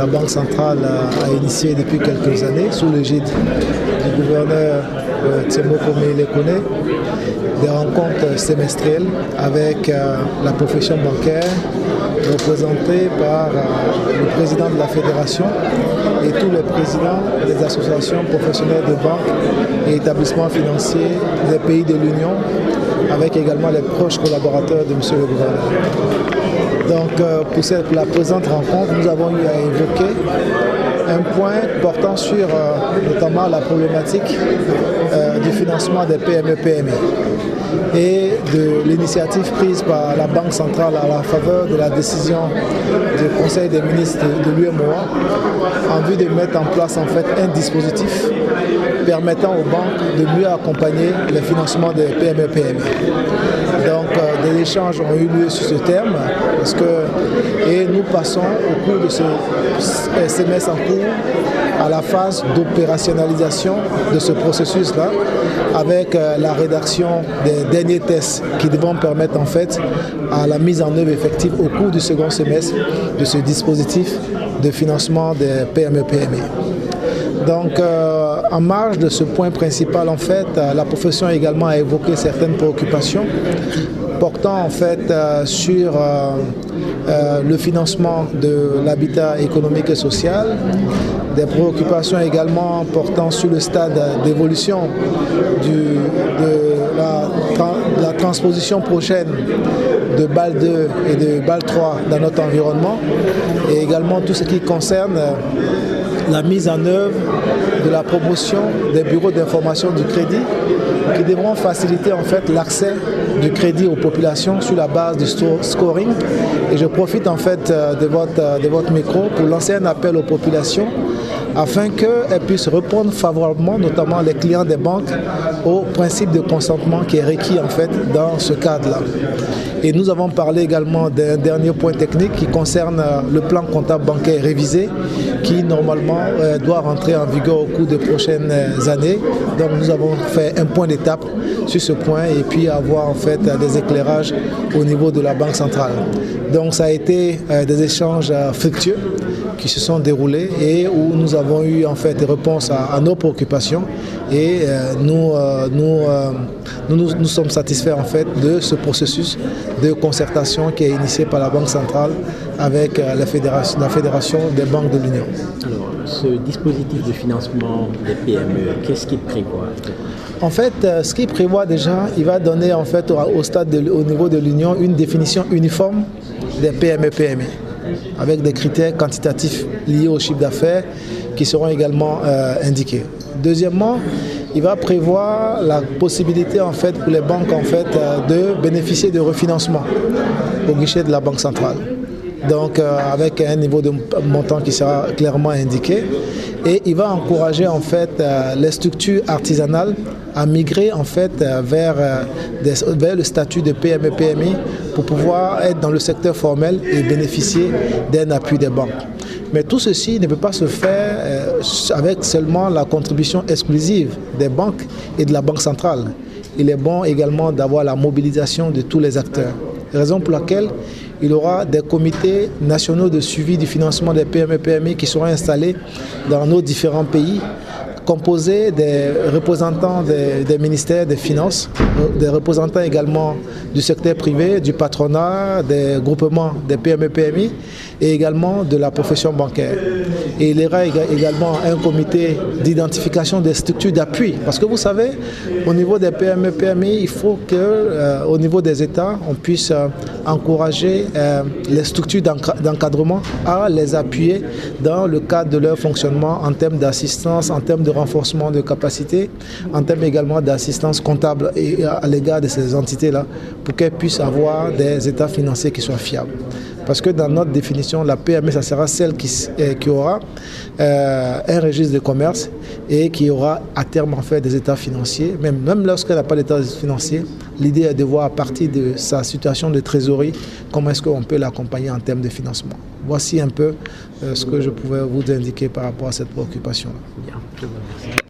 la Banque centrale a initié depuis quelques années, sous l'égide du gouverneur Tsembo Lekone, des rencontres semestrielles avec la profession bancaire, représentée par le président de la fédération et tous les présidents des associations professionnelles de banques et établissements financiers des pays de l'Union, avec également les proches collaborateurs de M. le gouverneur. Donc pour la présente rencontre, nous avons eu à évoquer un point portant sur notamment la problématique du financement des PME-PMI et de l'initiative prise par la Banque centrale à la faveur de la décision du Conseil des ministres de l'UEMOA en vue de mettre en place en fait un dispositif permettant aux banques de mieux accompagner le financement des PME-PMI. Donc des échanges ont eu lieu sur ce terme et nous passons au cours de ce semestre en cours à la phase d'opérationnalisation de ce processus-là avec la rédaction des derniers tests qui devront permettre en fait à la mise en œuvre effective au cours du second semestre de ce dispositif de financement des PME-PMI. Donc, en marge de ce point principal, en fait, la profession également a évoqué certaines préoccupations portant en fait sur le financement de l'habitat économique et social, des préoccupations également portant sur le stade d'évolution de la transposition prochaine de BAL 2 et de BAL 3 dans notre environnement, et également tout ce qui concerne la mise en œuvre de la promotion des bureaux d'information du crédit qui devront faciliter en fait l'accès du crédit aux populations sur la base du scoring. Et je profite en fait de votre micro pour lancer un appel aux populations afin qu'elles puissent répondre favorablement, notamment les clients des banques, au principe de consentement qui est requis en fait dans ce cadre-là. Et nous avons parlé également d'un dernier point technique qui concerne le plan comptable bancaire révisé qui normalement doit rentrer en vigueur au cours des prochaines années. Donc nous avons fait un point d'étape sur ce point et puis avoir en fait des éclairages au niveau de la Banque centrale. Donc ça a été des échanges fructueux qui se sont déroulés et où nous avons eu en fait des réponses à nos préoccupations et nous sommes satisfaits en fait de ce processus de concertation qui est initié par la Banque centrale avec la Fédération des banques de l'Union. Alors, ce dispositif de financement des PME, qu'est-ce qu'il prévoit? En fait, ce qu'il prévoit déjà, il va donner en fait au niveau de l'Union une définition uniforme des PME-PMI avec des critères quantitatifs liés au chiffre d'affaires qui seront également indiqués. Deuxièmement, il va prévoir la possibilité en fait pour les banques en fait de bénéficier de refinancement au guichet de la Banque centrale. Donc avec un niveau de montant qui sera clairement indiqué, et il va encourager en fait les structures artisanales à migrer en fait vers le statut de PME-PMI pour pouvoir être dans le secteur formel et bénéficier d'un appui des banques. Mais tout ceci ne peut pas se faire avec seulement la contribution exclusive des banques et de la Banque centrale. Il est bon également d'avoir la mobilisation de tous les acteurs. Raison pour laquelle il y aura des comités nationaux de suivi du financement des PME-PMI qui seront installés dans nos différents pays, composés des représentants des ministères des Finances, des représentants également du secteur privé, du patronat, des groupements des PME-PMI et également de la profession bancaire. Et il y aura également un comité d'identification des structures d'appui. Parce que vous savez, au niveau des PME-PMI, il faut qu'au niveau des États, on puisse encourager les structures d'encadrement à les appuyer dans le cadre de leur fonctionnement en termes d'assistance, en termes de renforcement de capacité, en termes également d'assistance comptable et à l'égard de ces entités-là pour qu'elles puissent avoir des états financiers qui soient fiables. Parce que dans notre définition, la PME, ça sera celle qui aura un registre de commerce et qui aura à terme en fait des états financiers. Même lorsqu'elle n'a pas d'état financier, l'idée est de voir à partir de sa situation de trésorerie comment est-ce qu'on peut l'accompagner en termes de financement. Voici un peu ce que je pouvais vous indiquer par rapport à cette préoccupation-là.